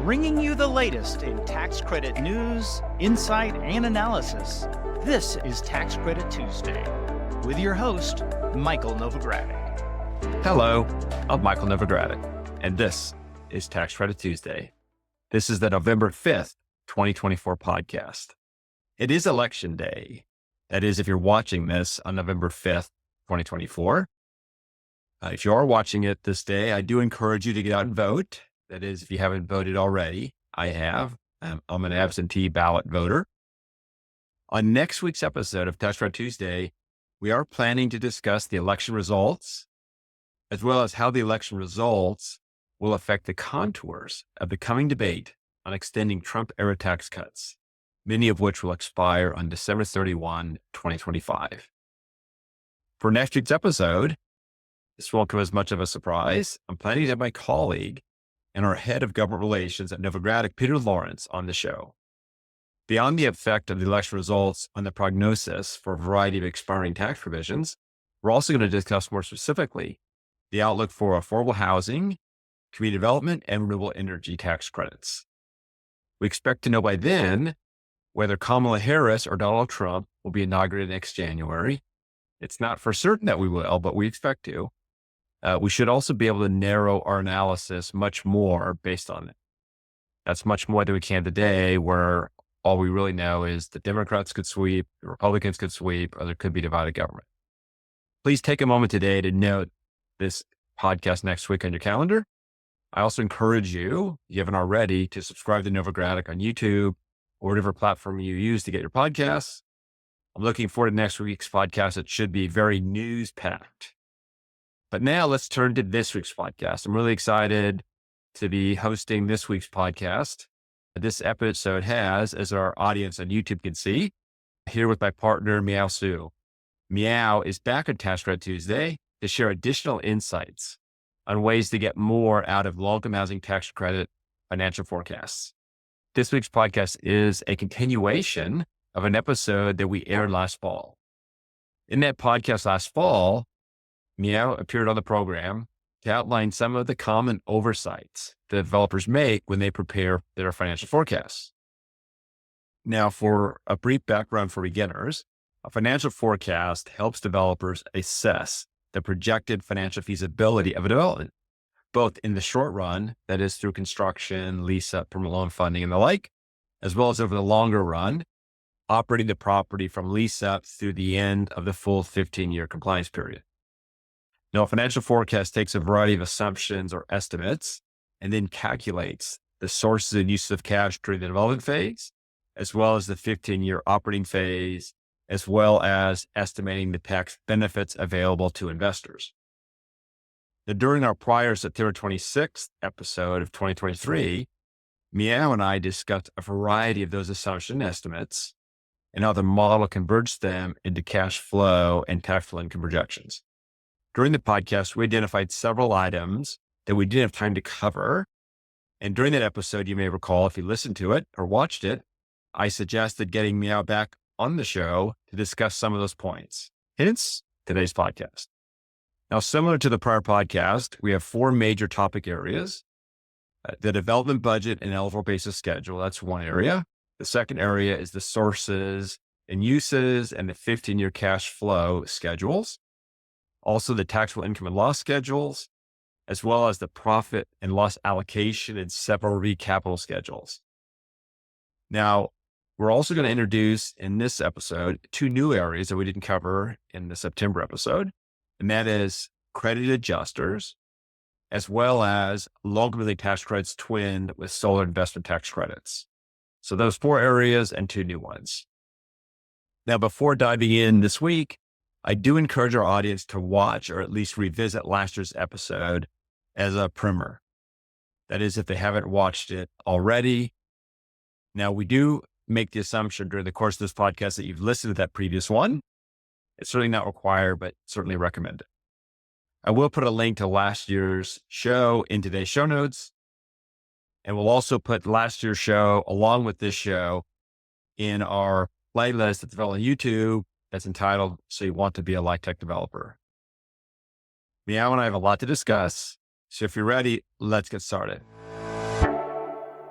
bringing you the latest in tax credit news, insight, and analysis. This is Tax Credit Tuesday with your host, Michael Novogradac. Hello, I'm Michael Novogradac, and this is Tax Credit Tuesday. This is the November 5th, 2024 podcast. It is election day. That is, if you're watching this on November 5th, 2024. If you are watching it this day, I do encourage you to get out and vote. That is, if you haven't voted already, I have. I'm an absentee ballot voter. On next week's episode of Tax Credit Tuesday, we are planning to discuss the election results, as well as how the election results will affect the contours of the coming debate on extending Trump-era tax cuts, many of which will expire on December 31, 2025. For next week's episode, this won't come as much of a surprise. I'm planning to have my colleague and our head of government relations at Novogradac, Peter Lawrence, on the show. Beyond the effect of the election results on the prognosis for a variety of expiring tax provisions, we're also going to discuss more specifically the outlook for affordable housing, community development, and renewable energy tax credits. We expect to know by then whether Kamala Harris or Donald Trump will be inaugurated next January. It's not for certain that we will, but we expect to. We should also be able to narrow our analysis much more based on it. That's much more than we can today, where all we really know is the Democrats could sweep, the Republicans could sweep, or there could be divided government. Please take a moment today to note this podcast next week on your calendar. I also encourage you, if you haven't already, to subscribe to Novogradac on YouTube or whatever platform you use to get your podcasts. I'm looking forward to next week's podcast. It should be very news-packed. But now let's turn to this week's podcast. I'm really excited to be hosting this week's podcast. This episode has, as our audience on YouTube can see, here with my partner, Miao Xue. Miao is back on Tax Credit Tuesday to share additional insights on ways to get more out of low-income housing tax credit financial forecasts. This week's podcast is a continuation of an episode that we aired last fall. In that podcast last fall, Miao appeared on the program to outline some of the common oversights that developers make when they prepare their financial forecasts. Now, for a brief background for beginners, a financial forecast helps developers assess the projected financial feasibility of a development, both in the short run, that is through construction, lease-up, permanent loan funding, and the like, as well as over the longer run, operating the property from lease-up through the end of the full 15-year compliance period. Now, a financial forecast takes a variety of assumptions or estimates and then calculates the sources and uses of cash during the development phase, as well as the 15-year operating phase, as well as estimating the tax benefits available to investors. Now, during our prior September 26th episode of 2023, Miao and I discussed a variety of those assumption estimates and how the model converts them into cash flow and taxable income projections. During the podcast, we identified several items that we didn't have time to cover. And during that episode, you may recall, if you listened to it or watched it, I suggested getting Miao back on the show to discuss some of those points. Hence, today's podcast. Now, similar to the prior podcast, we have four major topic areas. The development budget and eligible basis schedule, that's one area. The second area is the sources and uses and the 15-year cash flow schedules. Also, the taxable income and loss schedules, as well as the profit and loss allocation and several capital schedules. Now, we're also going to introduce in this episode two new areas that we didn't cover in the September episode, and that is credit adjusters, as well as low-income tax credits twinned with solar investment tax credits. So those four areas and two new ones. Now, before diving in this week, I do encourage our audience to watch or at least revisit last year's episode as a primer. That is, if they haven't watched it already. Now, we do make the assumption during the course of this podcast that you've listened to that previous one. It's certainly not required, but certainly recommended. I will put a link to last year's show in today's show notes. And we'll also put last year's show along with this show in our playlist that's available on YouTube that's entitled, So You Want to Be a LIHTC Developer. Miao and I have a lot to discuss. So if you're ready, let's get started.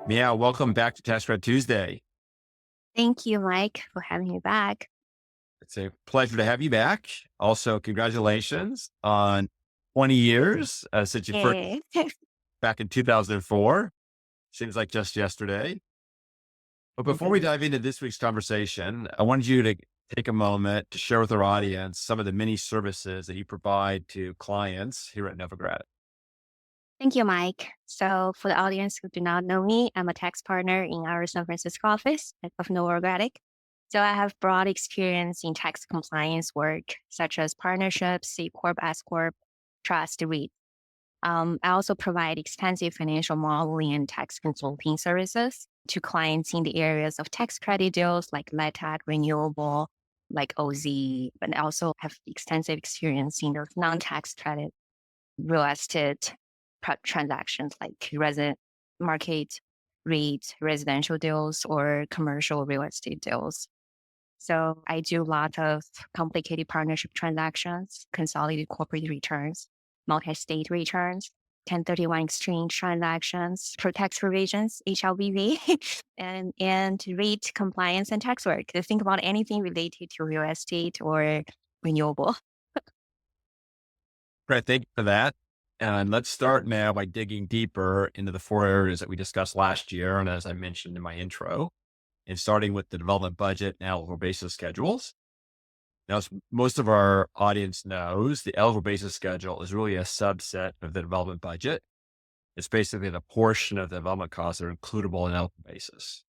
Miao, welcome back to Tax Credit Tuesday. Thank you, Mike, for having me back. It's a pleasure to have you back. Also, congratulations on 20 years since you first Yay. back in 2004. Seems like just yesterday. But before we dive into this week's conversation, I wanted you to take a moment to share with our audience some of the many services that you provide to clients here at Novogradac. Thank you, Mike. So, for the audience who do not know me, I'm a tax partner in our San Francisco office of Novogradac. So, I have broad experience in tax compliance work, such as partnerships, C Corp, S Corp, trust, REIT. I also provide extensive financial modeling and tax consulting services to clients in the areas of tax credit deals like LIHTC, renewable, like OZ, but I also have extensive experience in those non-tax credit real estate transactions like resident market, REIT, residential deals, or commercial real estate deals. So I do a lot of complicated partnership transactions, consolidated corporate returns, multi-state returns, 1031 exchange transactions, pro tax provisions, HLBV, and REIT compliance and tax work. To think about anything related to real estate or renewable. Great. Thank you for that. And let's start now by digging deeper into the four areas that we discussed last year. And as I mentioned in my intro, and starting with the development budget and eligible basis schedules. Now, as most of our audience knows, the eligible basis schedule is really a subset of the development budget. It's basically the portion of the development costs that are includable in eligible basis.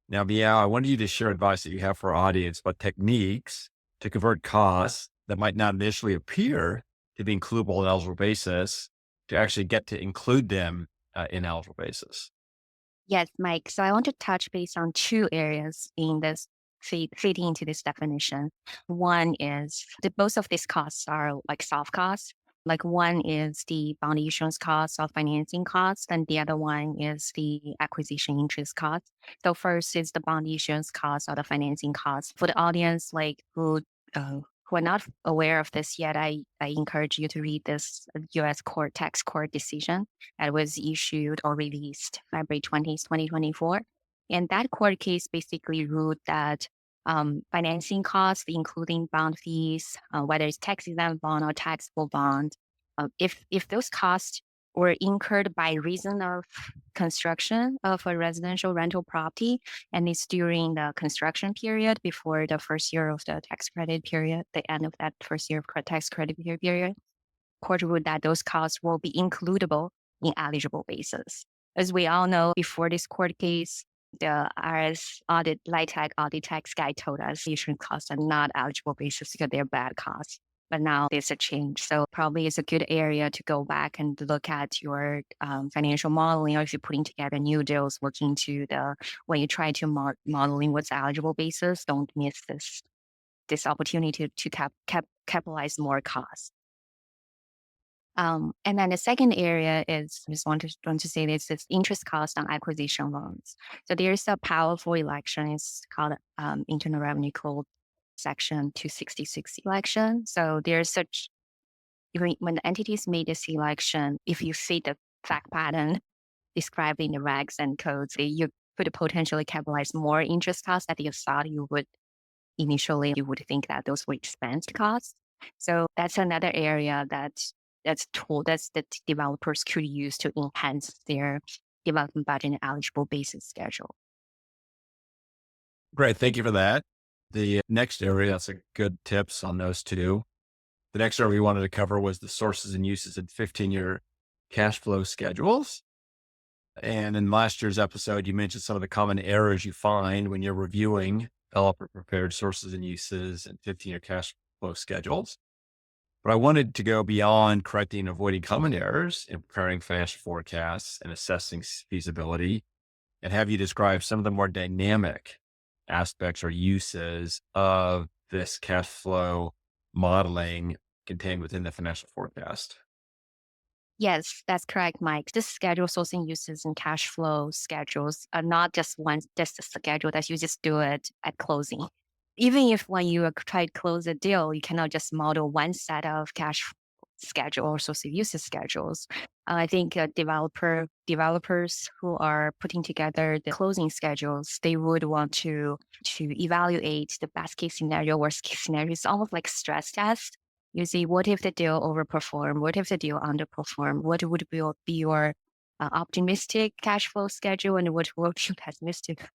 Now, Miao, I wanted you to share advice that you have for our audience about techniques to convert costs that might not initially appear to be includable in eligible basis to actually get to include them in eligible basis. Yes, Mike. So I want to touch base on two areas in this fitting into this definition. One is most of these costs are like soft costs. Like one is the bond issuance costs or financing costs, and the other one is the acquisition interest cost. So first is the bond issuance cost or the financing cost. For the audience like who are not aware of this yet, I encourage you to read this U.S. tax court decision that was issued or released February 20th, 2024. And that court case basically ruled that financing costs, including bond fees, whether it's tax-exempt bond or taxable bond, if those costs were incurred by reason of construction of a residential rental property, and it's during the construction period before the first year of the tax credit period, the end of that first year of tax credit period, court ruled that those costs will be includable in eligible basis. As we all know, before this court case, the IRS LIHTC audit tax guide told us insurance costs are not eligible basis because they're bad costs. But now there's a change. So probably it's a good area to go back and look at your financial modeling, or if you're putting together new deals, looking to when you try to modeling what's eligible basis, don't miss this opportunity to capitalize more costs. And then the second area is, I just want to say this, is interest cost on acquisition loans. So there's a powerful election. It's called Internal Revenue Code Section 266 election. So there's when the entities made this election, if you see the fact pattern described in the regs and codes, you could potentially capitalize more interest costs that you thought you would initially. You would think that those were expense costs. So that's another area that's tool that developers could use to enhance their development budget and eligible basis schedule. Great. Thank you for that. The next area, that's a good tips on those two. The next area we wanted to cover was the sources and uses in 15-year cash flow schedules. And in last year's episode, you mentioned some of the common errors you find when you're reviewing developer prepared sources and uses and 15-year cash flow schedules. But I wanted to go beyond correcting and avoiding common errors in preparing financial forecasts and assessing feasibility, and have you describe some of the more dynamic aspects or uses of this cash flow modeling contained within the financial forecast. Yes, that's correct, Mike. This schedule sourcing uses and cash flow schedules are not just a schedule that you just do it at closing. Even if when you try to close a deal, you cannot just model one set of cash schedule or source of uses schedules. I think developers who are putting together the closing schedules, they would want to evaluate the best case scenario, worst case scenario. It's almost like stress test. You see, what if the deal overperform? What if the deal underperform? What would be your optimistic cash flow schedule, and what would be pessimistic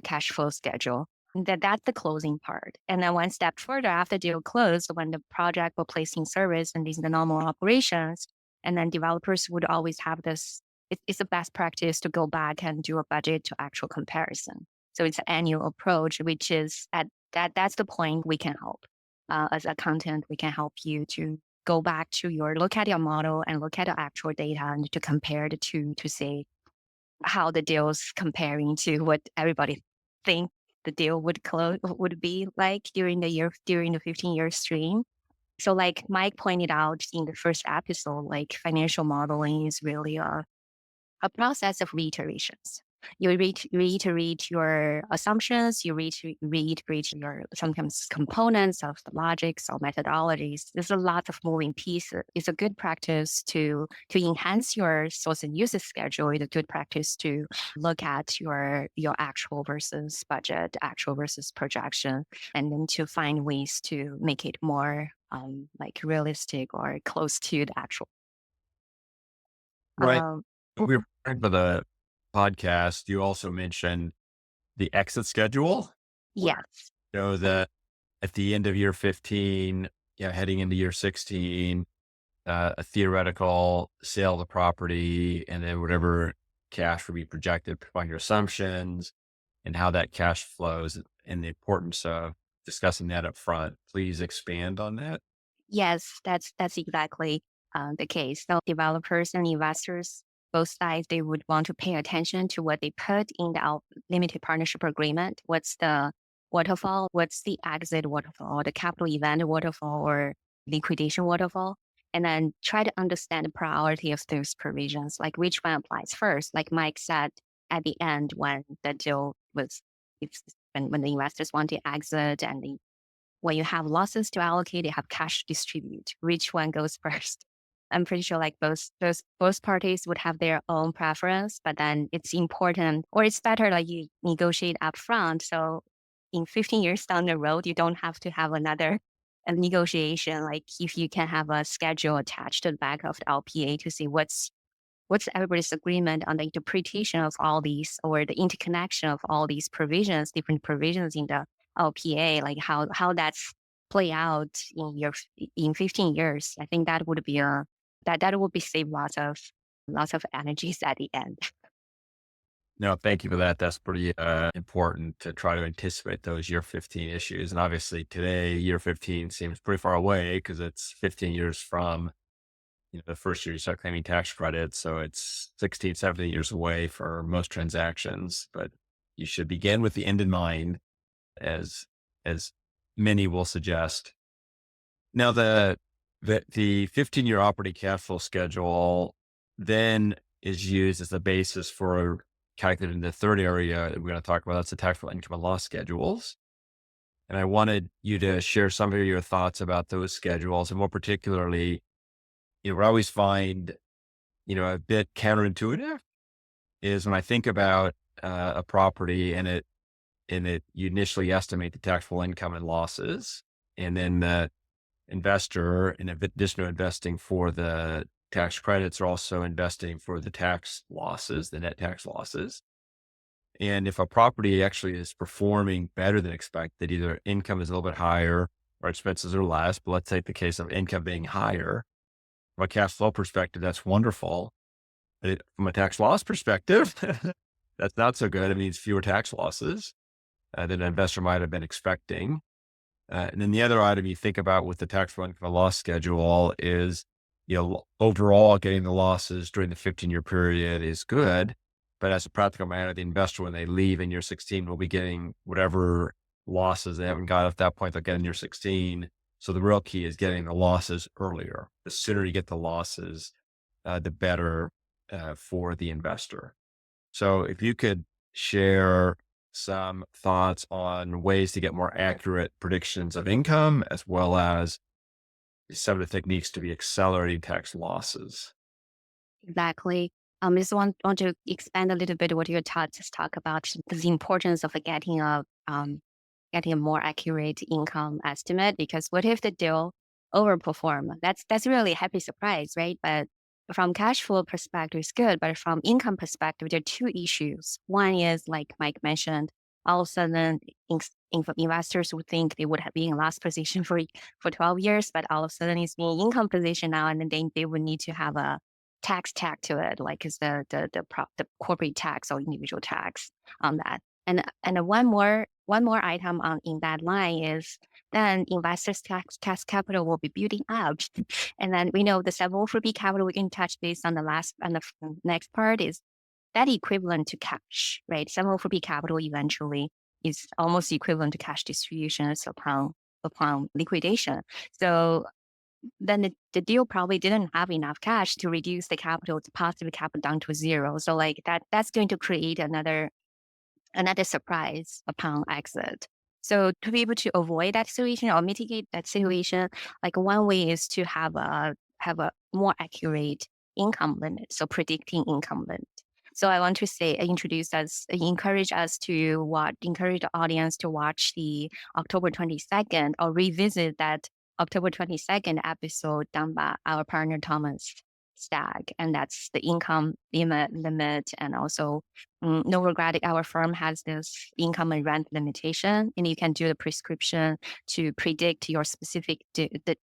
cash flow schedule? That's the closing part. And then one step further, after deal closed, when the project will place in service and these are the normal operations, and then developers would always have this. It's a best practice to go back and do a budget to actual comparison. So it's an annual approach, which is that's the point we can help. As a content, we can help you to go back to look at your model and look at the actual data and to compare the two to say how the deal's comparing to what everybody think the deal would be like during the 15-year stream. So like Mike pointed out in the first episode, like financial modeling is really a process of reiterations. You reiterate your assumptions, you reiterate your sometimes components of the logics or methodologies. There's a lot of moving pieces. It's a good practice to enhance your source and usage schedule. It's a good practice to look at your actual versus budget, actual versus projection, and then to find ways to make it more like realistic or close to the actual. Right. Um, We were preparing for the podcast. You also mentioned the exit schedule. yes. So that at the end of year 15, heading into year 16, a theoretical sale of the property, and then whatever cash would be projected on your assumptions and how that cash flows and the importance of discussing that up front. Please expand on that. Yes, that's exactly the case. So developers and investors, both sides, they would want to pay attention to what they put in the limited partnership agreement. What's the waterfall? What's the exit waterfall, or the capital event waterfall, or liquidation waterfall? And then try to understand the priority of those provisions, like which one applies first. Like Mike said, at the end, when the deal when the investors want to exit and when you have losses to allocate, you have cash to distribute. Which one goes first? I'm pretty sure like both parties would have their own preference, but then it's important or it's better like you negotiate upfront. So in 15 years down the road, you don't have to have another negotiation. Like if you can have a schedule attached to the back of the LPA to see what's everybody's agreement on the interpretation of all these or the interconnection of all these provisions, different provisions in the LPA, like how that's play out in 15 years. I think that would be that would be save lots of energies at the end. No, thank you for that. That's pretty important to try to anticipate those year 15 issues. And obviously today, year 15 seems pretty far away because it's 15 years from the first year you start claiming tax credits. So it's 16, 17 years away for most transactions, but you should begin with the end in mind as many will suggest. Now the 15-year operating cash flow schedule then is used as the basis for calculating the third area that we're going to talk about. That's the taxable income and loss schedules. And I wanted you to share some of your thoughts about those schedules, and more particularly, what I always find, a bit counterintuitive is when I think about a property and you initially estimate the taxable income and losses, and then the investor, in addition to investing for the tax credits, are also investing for the tax losses, the net tax losses. And if a property actually is performing better than expected, either income is a little bit higher or expenses are less, but let's take the case of income being higher, from a cash flow perspective, that's wonderful. But from a tax loss perspective, that's not so good. It means fewer tax losses than an investor might have been expecting. And then the other item you think about with the taxable income and loss schedule is, overall getting the losses during the 15-year period is good. But as a practical matter, the investor, when they leave in year 16, will be getting whatever losses they haven't got at that point, they'll get in year 16. So the real key is getting the losses earlier. The sooner you get the losses, the better for the investor. So if you could share some thoughts on ways to get more accurate predictions of income, as well as some of the techniques to be accelerating tax losses. Exactly. Just want to expand a little bit what you just talk about the importance of getting a more accurate income estimate, because what if the deal overperform? That's really a happy surprise, right? But from cash flow perspective, it's good. But from income perspective, there are two issues. One is, like Mike mentioned, all of a sudden investors would think they would have been in last position for 12 years, but all of a sudden it's being income position now, and then they would need to have a tax tag to it, like is the corporate tax or individual tax on that. And one more item on in that line is then investors tax capital will be building up, and then we know the 704B capital we can touch based on the next part is that equivalent to cash, right? 704B capital eventually is almost equivalent to cash distributions upon liquidation. So then the deal probably didn't have enough cash to reduce the capital, the positive capital down to zero. So like that's going to create another surprise upon exit. So to be able to avoid that situation or mitigate that situation, like one way is to have a more accurate income limit. So predicting income limit. So I want to encourage the audience to watch the October 22nd or revisit that October 22nd episode done by our partner Thomas Stagg, and that's the income limit, and also Novogradac, our firm has this income and rent limitation, and you can do the prescription to predict your specific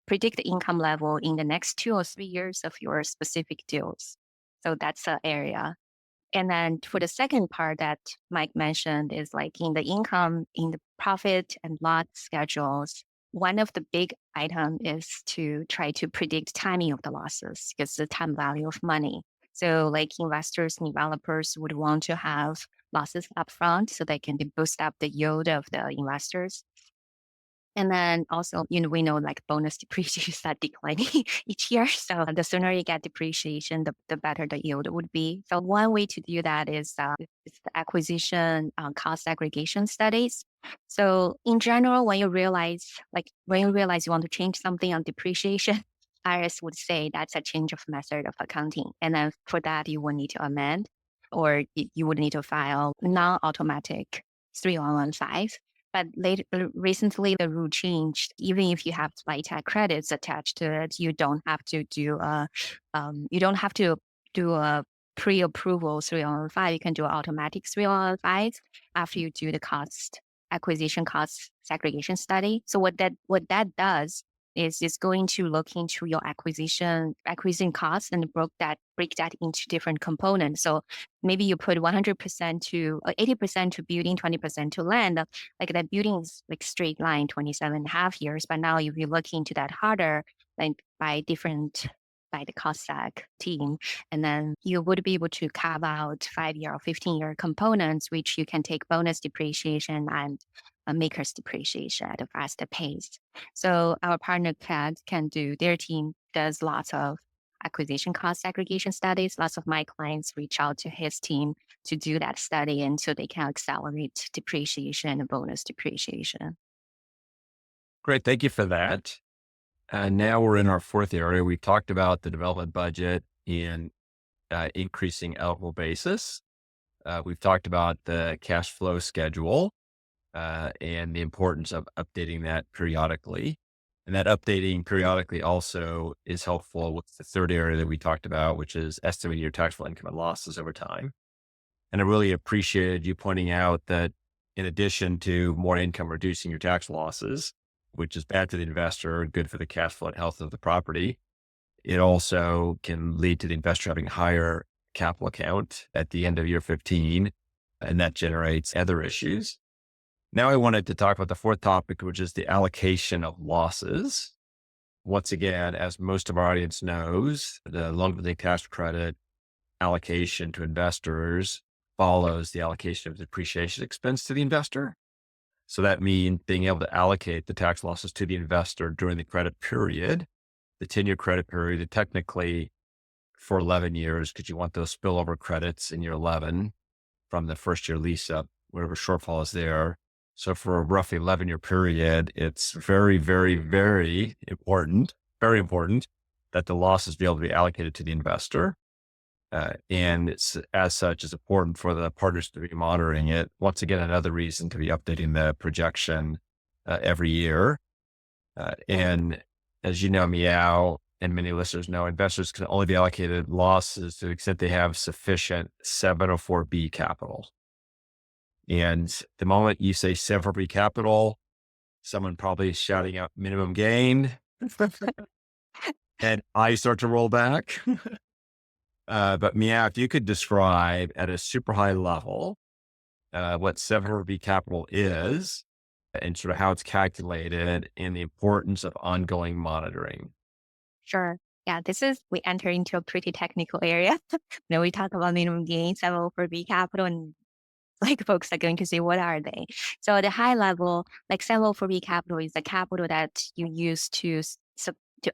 predict the income level in the next 2 or 3 years of your specific deals. So that's an area. And then for the second part that Mike mentioned is like in the profit and loss schedules, one of the big items is to try to predict timing of the losses, because the time value of money. So like investors and developers would want to have losses upfront so they can boost up the yield of the investors. And then also, we know like bonus depreciation start declining each year. So the sooner you get depreciation, the better the yield would be. So one way to do that is the acquisition cost aggregation studies. So in general, when you realize you want to change something on depreciation, IRS would say that's a change of method of accounting. And then for that, you will need to amend, or you would need to file non-automatic 3115. But recently, the rule changed. Even if you have LIHTC credits attached to it, you don't have to do a pre-approval 3115. You can do an automatic 3115 after you do the acquisition cost segregation study. So what that does is it's going to look into your acquisition costs and break that into different components. So maybe you put 100% to 80% to building, 20% to land. Like that building is like straight line, 27.5 years. But now if you look into that harder, like by the cost seg team, and then you would be able to carve out 5-year or 15-year components, which you can take bonus depreciation and maker's depreciation at a faster pace. So our partner their team does lots of acquisition cost segregation studies. Lots of my clients reach out to his team to do that study, and so they can accelerate depreciation and bonus depreciation. Great. Thank you for that. And now we're in our fourth area. We talked about the development budget and increasing eligible basis. We've talked about the cash flow schedule and the importance of updating that periodically. And that updating periodically also is helpful with the third area that we talked about, which is estimating your taxable income and losses over time. And I really appreciated you pointing out that in addition to more income reducing your tax losses, which is bad for the investor, good for the cash flow and health of the property, it also can lead to the investor having a higher capital account at the end of year 15, and that generates other issues. Now I wanted to talk about the fourth topic, which is the allocation of losses. Once again, as most of our audience knows, the Novogradac tax credit allocation to investors follows the allocation of depreciation expense to the investor. So that means being able to allocate the tax losses to the investor during the credit period, the 10-year credit period, technically for 11 years, because you want those spillover credits in year 11 from the first year lease up, whatever shortfall is there. So for a roughly 11-year period, it's very, very, very important that the losses be able to be allocated to the investor. And it's, as such, it's important for the partners to be monitoring it. Once again, another reason to be updating the projection every year. And as you know, Miao and many listeners know, investors can only be allocated losses to the extent they have sufficient 704B capital. And the moment you say 704B capital, someone probably is shouting out minimum gain and eyes start to roll back. But Miao, if you could describe at a super high level what 704B capital is and sort of how it's calculated and the importance of ongoing monitoring. Sure. Yeah, we enter into a pretty technical area. We talk about minimum gain, 704B capital, and like folks are going to say, what are they? So at a high level, like 704B capital is the capital that you use to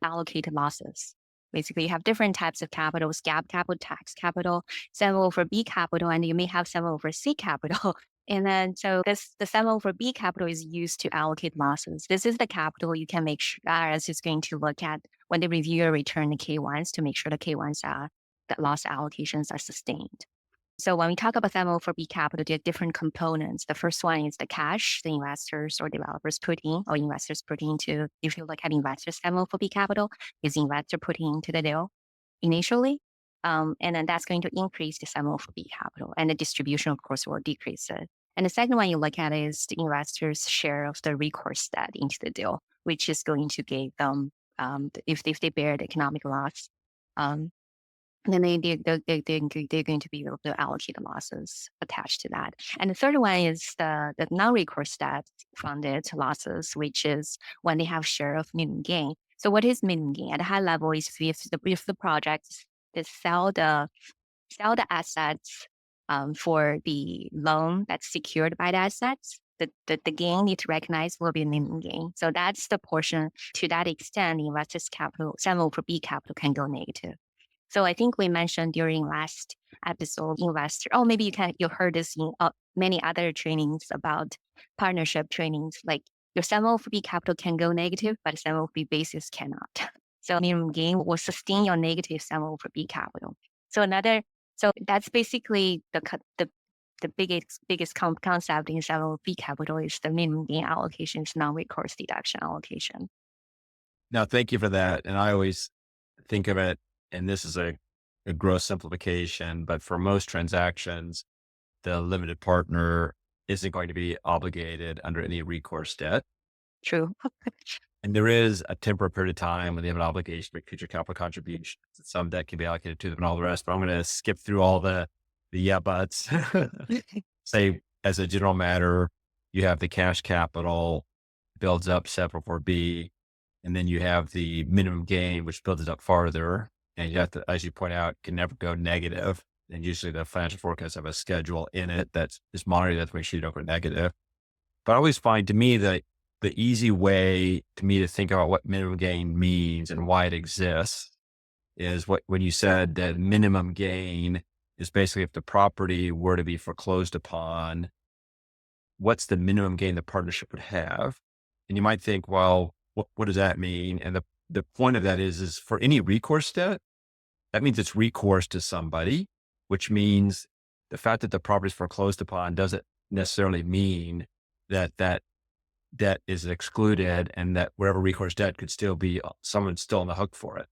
allocate losses. Basically, you have different types of capitals: GAAP capital, tax capital, 704B capital, and you may have 704C capital. And then, so the 704B capital is used to allocate losses. This is the capital you can make sure IRS is going to look at when they review your return, the K1s, to make sure the K1s that loss allocations are sustained. So when we talk about 704B capital, there are different components. The first one is the cash the investors or developers put in, or investors put into. If you look at investors' 704B capital, is the investor putting into the deal initially. And then that's going to increase the 704B capital, and the distribution, of course, will decrease it. And the second one you look at is the investors' share of the recourse debt into the deal, which is going to give them, if they bear the economic loss, then they're going to be able to allocate the losses attached to that. And the third one is the non-recourse debt funded losses, which is when they have share of minimum gain. So what is minimum gain? At a high level is if the projects that sell the assets for the loan that's secured by the assets, the gain need to recognize will be minimum gain. So that's the portion. To that extent, the investors' capital, 704B capital, can go negative. So I think we mentioned during last episode, maybe you heard this in many other trainings about partnership trainings, like your 704B capital can go negative, but 704B basis cannot. So minimum gain will sustain your negative 704B capital. So that's basically the biggest concept in 704B capital is the minimum gain allocation, is non-recourse deduction allocation. Now, thank you for that. And I always think of it, and this is a gross simplification, but for most transactions, the limited partner isn't going to be obligated under any recourse debt. True. And there is a temporary period of time when they have an obligation to make future capital contributions. Some debt can be allocated to them and all the rest, but I'm going to skip through all the yeah buts. Say, as a general matter, you have the cash capital builds up 704B, and then you have the minimum gain, which builds it up farther. And you have to, as you point out, can never go negative. And usually the financial forecasts have a schedule in it that is monitored that makes sure you don't go negative. But I always find, to me, that the easy way to me to think about what minimum gain means and why it exists is when you said that minimum gain is basically if the property were to be foreclosed upon, what's the minimum gain the partnership would have? And you might think, well, what does that mean? And the point of that is for any recourse debt, that means it's recourse to somebody, which means the fact that the property is foreclosed upon doesn't necessarily mean that debt is excluded and that whatever recourse debt could still be, someone's still on the hook for it.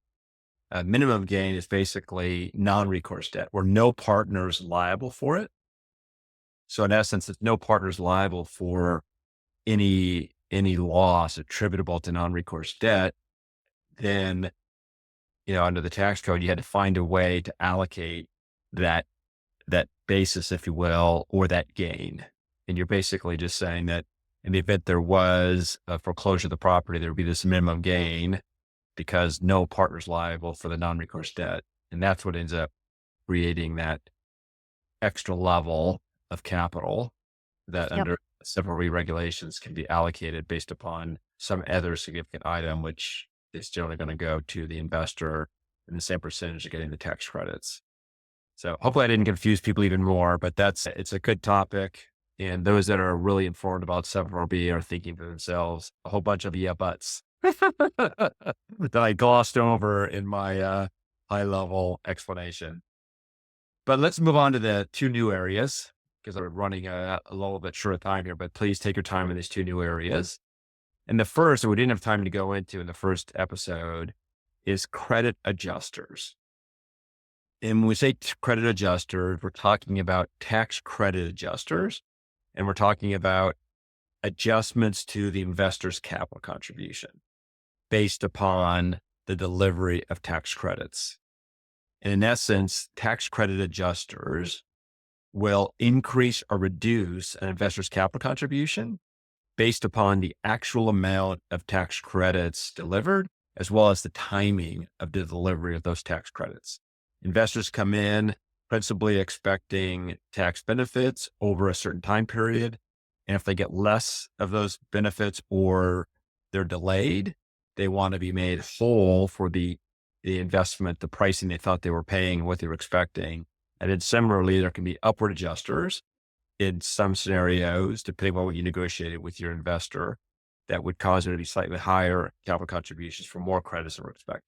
Minimum gain is basically non-recourse debt where no partner is liable for it. So in essence, if no partner is liable for any loss attributable to non-recourse debt, then, under the tax code, you had to find a way to allocate that basis, if you will, or that gain. And you're basically just saying that in the event there was a foreclosure of the property, there would be this minimum gain because no partner's liable for the non-recourse debt. And that's what ends up creating that extra level of capital that under several regulations can be allocated based upon some other significant item, which is generally going to go to the investor in the same percentage of getting the tax credits. So hopefully I didn't confuse people even more, but it's a good topic. And those that are really informed about 704B are thinking to themselves a whole bunch of yeah buts that I glossed over in my high level explanation. But let's move on to the two new areas because we're running a little bit short of time here, but please take your time in these two new areas. And the first, that we didn't have time to go into in the first episode, is credit adjusters. And when we say credit adjusters, we're talking about tax credit adjusters, and we're talking about adjustments to the investor's capital contribution based upon the delivery of tax credits. And in essence, tax credit adjusters will increase or reduce an investor's capital contribution based upon the actual amount of tax credits delivered, as well as the timing of the delivery of those tax credits. Investors come in principally expecting tax benefits over a certain time period. And if they get less of those benefits or they're delayed, they want to be made whole for the investment, the pricing they thought they were paying, what they were expecting. And then similarly, there can be upward adjusters in some scenarios, depending on what you negotiated with your investor, that would cause there to be slightly higher capital contributions for more credits than we're expecting.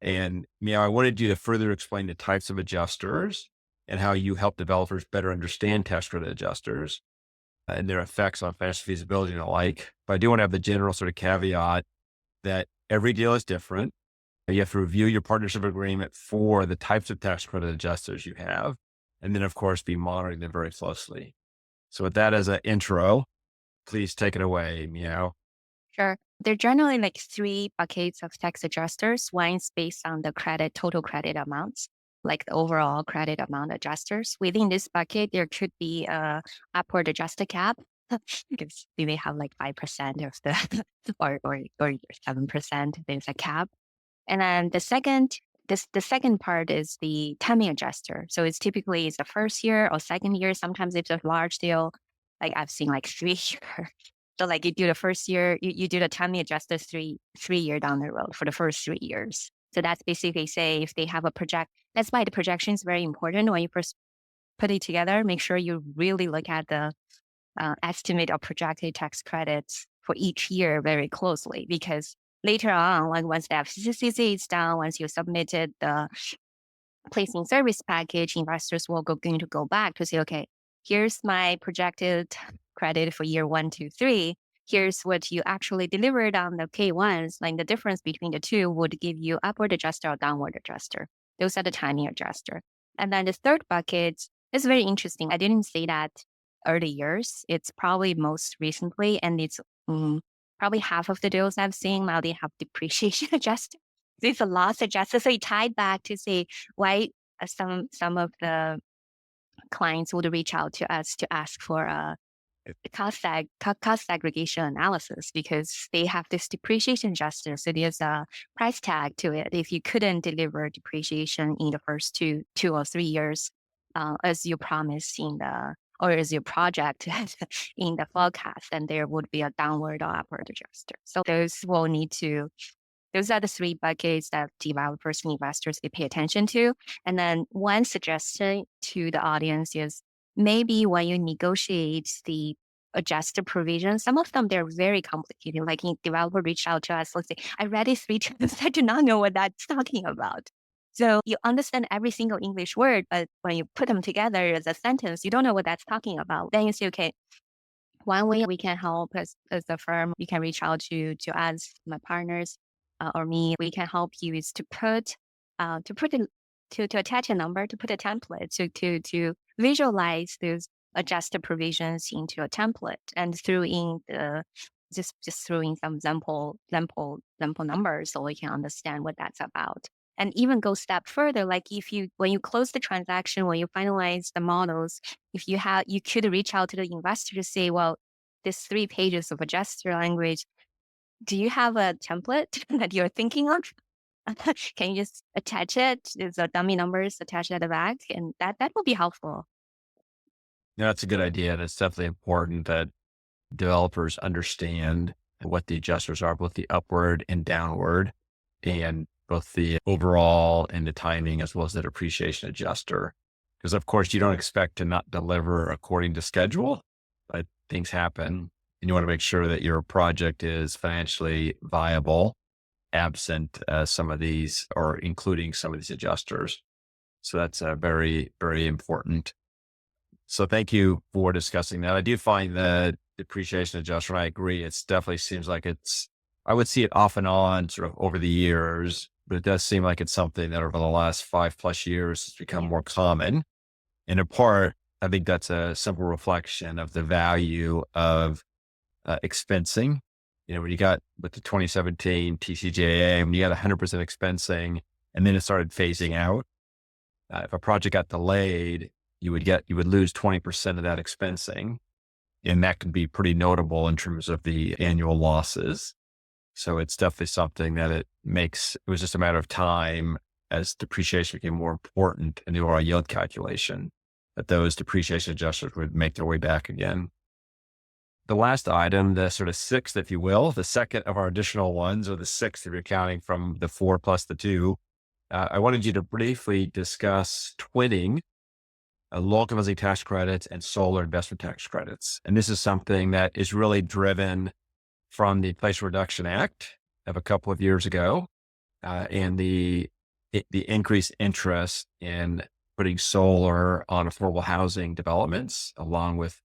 And Miao, I wanted you to further explain the types of adjusters and how you help developers better understand tax credit adjusters and their effects on financial feasibility and the like. But I do want to have the general sort of caveat that every deal is different. You have to review your partnership agreement for the types of tax credit adjusters you have, and then of course be monitoring them very closely. So with that as an intro, please take it away, Miao. Sure. There are generally like three buckets of tax adjusters. One is based on the total credit amounts, like the overall credit amount adjusters. Within this bucket, there could be a upward adjusted cap because they may have like 5% of the or 7%. There's a cap. And then the second part is the timing adjuster. So it's typically the first year or second year. Sometimes it's a large deal. Like I've seen like 3 years. So like you do the first year, you do the timing adjuster 3 year down the road for the first 3 years. So that's basically say if they have a project, that's why the projection is very important when you first put it together. Make sure you really look at the estimate of projected tax credits for each year very closely, because later on, like once the FCC is done, once you submitted the placing service package, investors will going to go back to say, okay, here's my projected credit for year 1, 2, 3. Here's what you actually delivered on the K1s. Like the difference between the two would give you upward adjuster or downward adjuster. Those are the timing adjuster. And then the third bucket is very interesting. I didn't say that early years. It's probably most recently, and it's probably half of the deals I've seen now they have depreciation adjuster. There's a loss adjuster. So it tied back to say why some of the clients would reach out to us to ask for a cost segregation analysis, because they have this depreciation adjuster. So there's a price tag to it. If you couldn't deliver depreciation in the first two or 3 years, as you promised or as your project in the forecast, then there would be a downward or upward adjuster. So those are the three buckets that developers and investors, they pay attention to. And then one suggestion to the audience is maybe when you negotiate the adjuster provisions, some of them, they're very complicated. Like developer reached out to us, let's say, I read it 3 times, I do not know what that's talking about. So you understand every single English word, but when you put them together as a sentence, you don't know what that's talking about. Then you say, okay, one way we can help as a firm, you can reach out to us, my partners, or me. We can help you is to attach a number, to put a template, to visualize those adjusted provisions into a template, and throw in just throw in some example numbers so we can understand what that's about. And even go a step further, like when you close the transaction, when you finalize the models, you could reach out to the investor to say, well, this 3 pages of adjuster language, do you have a template that you're thinking of? Can you just attach it? There's a dummy numbers attached at the back, and that will be helpful. Yeah, that's a good idea. And it's definitely important that developers understand what the adjusters are, both the upward and downward, and both the overall and the timing, as well as the depreciation adjuster. Because of course you don't expect to not deliver according to schedule, but things happen, and you want to make sure that your project is financially viable, absent some of these or including some of these adjusters. So that's very, very important. So thank you for discussing that. I do find that depreciation adjustment, I agree. It's definitely seems like I would see it off and on sort of over the years, but it does seem like it's something that over the last 5+ years has become Yeah. more common. And in part, I think that's a simple reflection of the value of expensing. When you got with the 2017 TCJA, when you got 100% expensing and then it started phasing out, if a project got delayed, you would lose 20% of that expensing. And that can be pretty notable in terms of the annual losses. So it's definitely something that it was just a matter of time as depreciation became more important in the overall yield calculation, that those depreciation adjustments would make their way back again. The last item, the sort of sixth, if you will, the second of our additional ones, or the sixth if you're counting from the 4 plus the 2, I wanted you to briefly discuss twinning local housing tax credits and solar investment tax credits. And this is something that is really driven from the Inflation Reduction Act of a couple of years ago, and the increased interest in putting solar on affordable housing developments, along with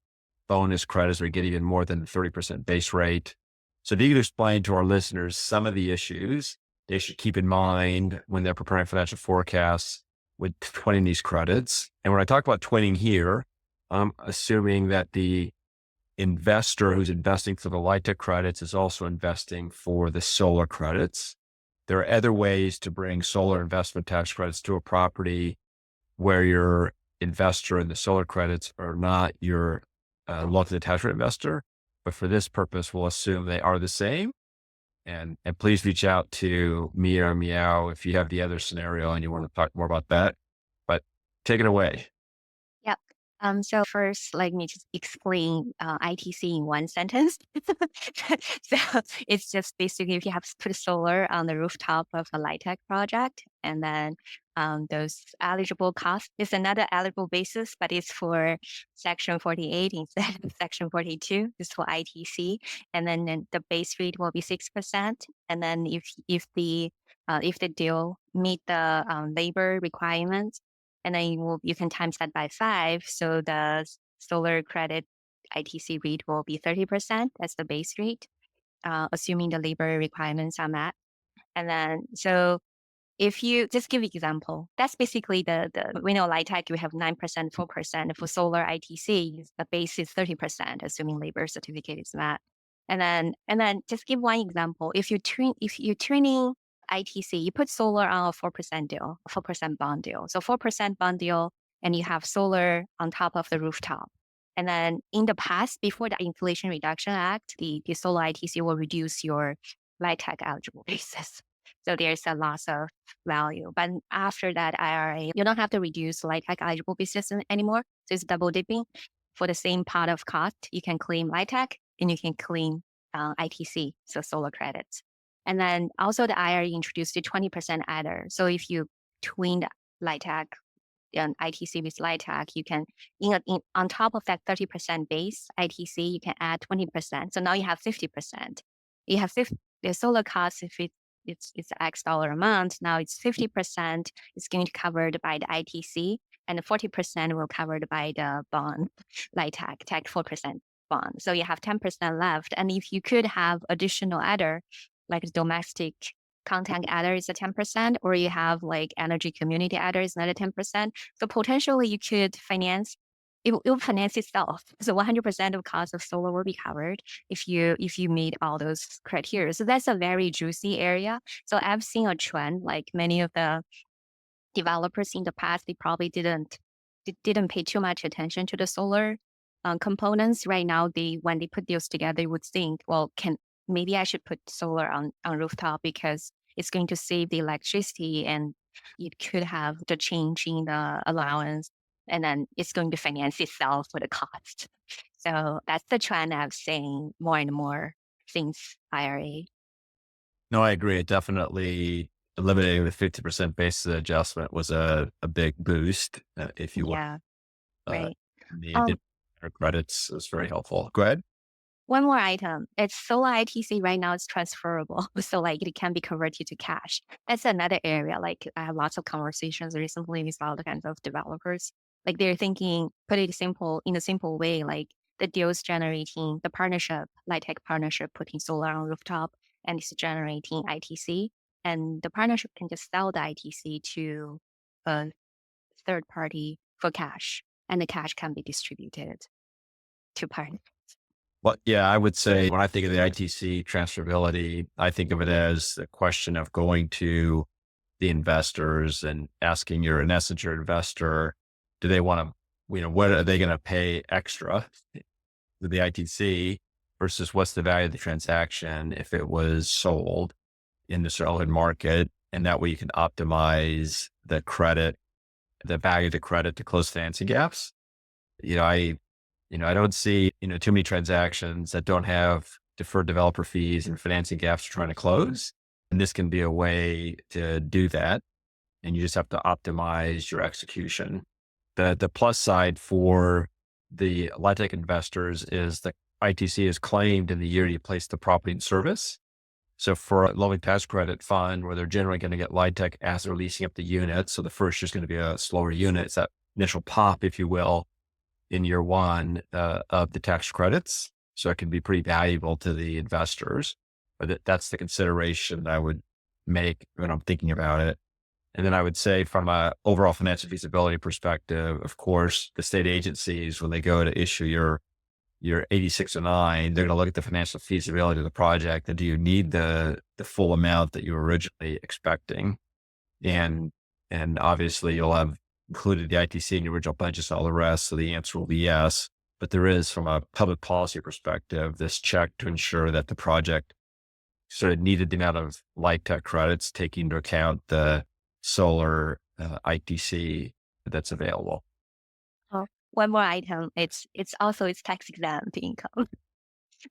bonus credits where you get even more than 30% base rate. So if you could explain to our listeners some of the issues they should keep in mind when they're preparing financial forecasts with twinning these credits. And when I talk about twinning here, I'm assuming that the investor who's investing for the LIHTC credits is also investing for the solar credits. There are other ways to bring solar investment tax credits to a property where your investor in the solar credits are not your local tax rate investor. But for this purpose, we'll assume they are the same. And please reach out to me or Miao if you have the other scenario and you want to talk more about that. But take it away. Yep. So first, let me just explain ITC in one sentence. So it's just basically if you have put solar on the rooftop of a LIHTC project, and then those eligible costs is another eligible basis, but it's for Section 48 instead of Section 42. It's for ITC, and then the base rate will be 6%. And then if the deal meet the labor requirements, and then you can times that by 5. So the solar credit ITC rate will be 30% as the base rate, assuming the labor requirements are met. And then, so if you just give example, that's basically we know LIHTC, you have 9%, 4%. For solar ITC, the base is 30%, assuming labor certificate is met. And then just give one example. If you're tuning ITC, you put solar on a 4% deal, 4% bond deal. So 4% bond deal, and you have solar on top of the rooftop. And then in the past, before the Inflation Reduction Act, the solar ITC will reduce your LIHTC eligible basis. So there's a loss of value. But after that IRA, you don't have to reduce LIHTC eligible basis anymore. So it's double dipping. For the same pot of cost, you can claim LIHTC and you can claim ITC, so solar credits. And then also the IRA introduced a 20% adder. So if you twin LIHTC and ITC with LIHTC, you can, on top of that 30% base ITC, you can add 20%. So now you have 50%. You have the solar cost, if it's X dollar amount, now it's 50%. It's going to be covered by the ITC, and the 40% will covered by the bond, LIHTC, Tech 4% bond. So you have 10% left. And if you could have additional adder, like domestic content adder is a 10%, or you have like energy community adder is another 10%. So potentially you could finance, it will finance itself. So 100% of cost of solar will be covered if you meet all those criteria. So that's a very juicy area. So I've seen a trend, like many of the developers in the past, they probably didn't pay too much attention to the solar components. Right now, when they put those together, they would think, well, maybe I should put solar on rooftop because it's going to save the electricity, and it could have the change in the allowance, and then it's going to finance itself for the cost. So that's the trend I've seen more and more since IRA. No, I agree. It definitely eliminating the 50% basis adjustment was a big boost, if you will. Yeah, Uh, right. the Um, additional credits was very helpful. Go ahead. One more item. It's solar ITC right now is transferable. So like it can be converted to cash. That's another area. Like I have lots of conversations recently with all the kinds of developers. Like they're thinking, put it simple in a simple way, like the deals generating the partnership, LIHTC partnership putting solar on rooftop and it's generating ITC. And the partnership can just sell the ITC to a third party for cash. And the cash can be distributed to partners. Well, yeah, I would say when I think of the ITC transferability, I think of it as a question of going to the investors and asking in essence, your investor, do they want to, what are they going to pay extra to the ITC versus what's the value of the transaction if it was sold in the relevant market? And that way you can optimize the credit, the value of the credit to close financing gaps. I don't see, too many transactions that don't have deferred developer fees and financing gaps trying to close. And this can be a way to do that. And you just have to optimize your execution. The plus side for the LIHTC investors is the ITC is claimed in the year you place the property in service. So for a low tax credit fund where they're generally going to get LIHTC as they're leasing up the unit. So the first year is going to be a slower unit. It's that initial pop, if you will, in year one of the tax credits. So it can be pretty valuable to the investors, but that's the consideration I would make when I'm thinking about it. And then I would say from a overall financial feasibility perspective, of course, the state agencies, when they go to issue your 8609, they're going to look at the financial feasibility of the project. And do you need the full amount that you were originally expecting? And obviously you'll have included the ITC in your original budget and all the rest. So the answer will be yes. But there is, from a public policy perspective, this check to ensure that the project sort of needed the amount of LIHTC credits, taking into account the solar ITC that's available. Oh, one more item. It's tax exempt income.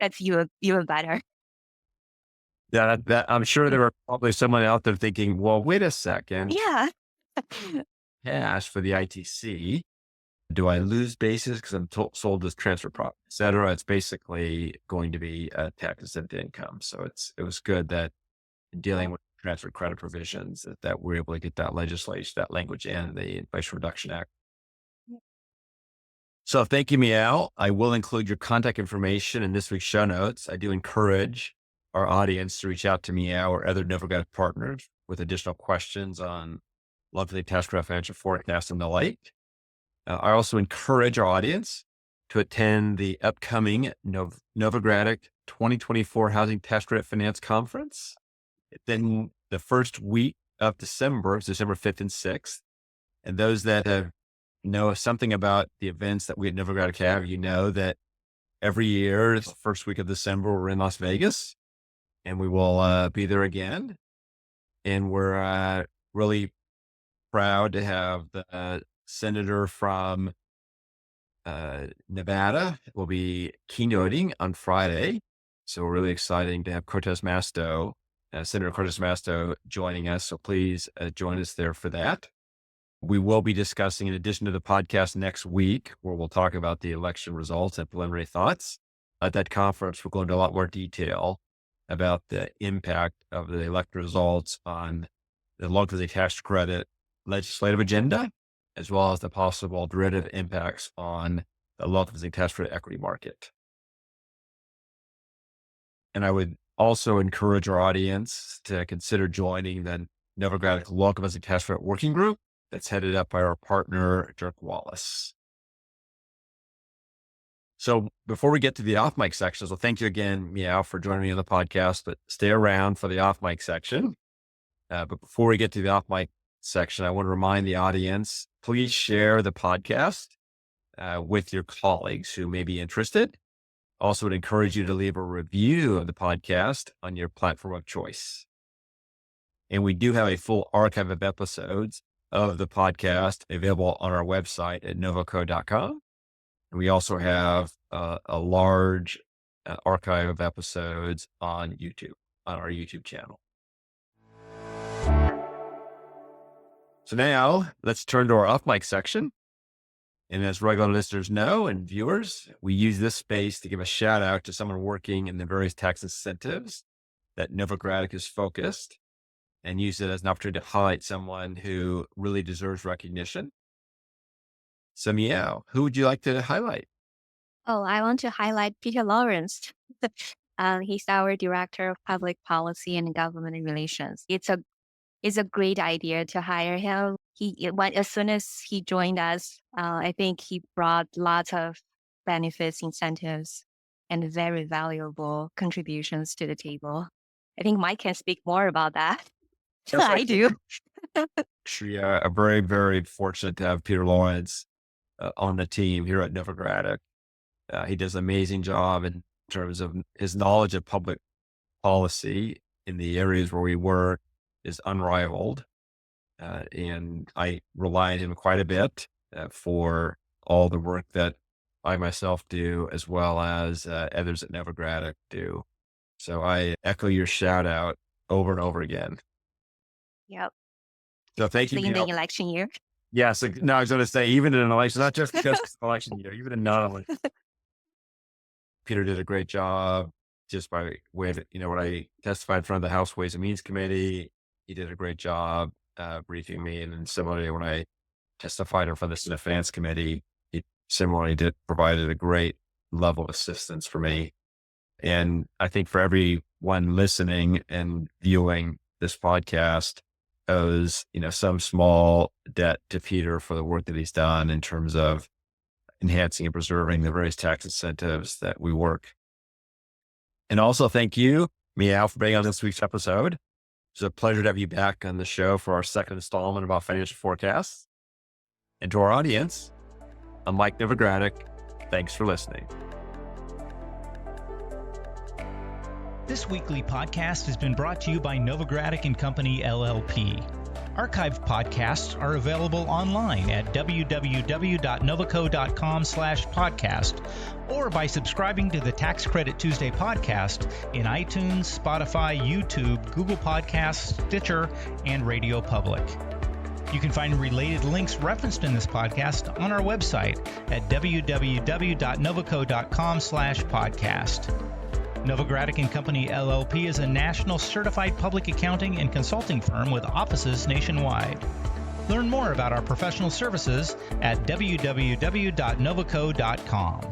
That's even better. Yeah, that I'm sure there are probably someone out there thinking, well, wait a second. Yeah. Cash for the ITC. Do I lose basis because I'm sold this transfer property, et cetera? It's basically going to be a tax exempt income. So it was good that in dealing with transfer credit provisions that we're able to get that legislation, that language in the Inflation Reduction Act. So thank you, Miao. I will include your contact information in this week's show notes. I do encourage our audience to reach out to Miao or other Novogradac partners with additional questions on monthly tax credit financial forecast and the like. I also encourage our audience to attend the upcoming Novogradac 2024 Housing Tax Credit Finance Conference. Then the first week of December is December 5th and 6th. And those that know something about the events that we at Novogradac have, you know that every year, the first week of December, we're in Las Vegas and we will be there again. And we're really proud to have the senator from Nevada will be keynoting on Friday. So we're really exciting to have Senator Cortez Masto joining us. So please join us there for that. We will be discussing, in addition to the podcast next week, where we'll talk about the election results and preliminary thoughts. At that conference, we'll go into a lot more detail about the impact of the election results on the local tax credit legislative agenda, as well as the possible derivative impacts on the local tax credit equity market. And I would also encourage our audience to consider joining the Novogradac Local Tax Credit Working Group that's headed up by our partner, Dirk Wallace. So before we get to the off mic sections, well, thank you again, Miao, for joining me on the podcast, but stay around for the off mic section. But before we get to the off mic section, I want to remind the audience, please share the podcast with your colleagues who may be interested. Also would encourage you to leave a review of the podcast on your platform of choice. And we do have a full archive of episodes of the podcast available on our website at novoco.com. And we also have a large archive of episodes on YouTube, on our YouTube channel. So now let's turn to our off mic section. And as regular listeners know and viewers, we use this space to give a shout out to someone working in the various tax incentives that Novogradac is focused, and use it as an opportunity to highlight someone who really deserves recognition. So Miao, who would you like to highlight? Oh, I want to highlight Peter Lawrence. He's our Director of Public Policy and Government Relations. It's a great idea to hire him. As soon as he joined us, I think he brought lots of benefits, incentives, and very valuable contributions to the table. I think Mike can speak more about that. I do. Actually, I'm very, very fortunate to have Peter Lawrence on the team here at Novogradac. He does an amazing job in terms of his knowledge of public policy in the areas where we work is unrivaled. And I rely on him quite a bit for all the work that I myself do, as well as others at Novogradac do. So I echo your shout out over and over again. Yep. So thank you. In the election year. Yes. No, I was going to say, even in an election, not just election year, even in non-election. Peter did a great job just by way of, when I testified in front of the House Ways and Means Committee, he did a great job briefing me. And then similarly, when I testified in front of the Senate Finance Committee, he similarly provided a great level of assistance for me. And I think for everyone listening and viewing this podcast owes, some small debt to Peter for the work that he's done in terms of enhancing and preserving the various tax incentives that we work. And also thank you, Miao, for being on this week's episode. It's a pleasure to have you back on the show for our second installment about financial forecasts. And to our audience, I'm Mike Novogradac. Thanks for listening. This weekly podcast has been brought to you by Novogradac and Company, LLP. Archived podcasts are available online at www.novoco.com/podcast or by subscribing to the Tax Credit Tuesday podcast in iTunes, Spotify, YouTube, Google Podcasts, Stitcher, and Radio Public. You can find related links referenced in this podcast on our website at www.novoco.com/podcast. Novogradac and Company, LLP is a national certified public accounting and consulting firm with offices nationwide. Learn more about our professional services at www.novoco.com.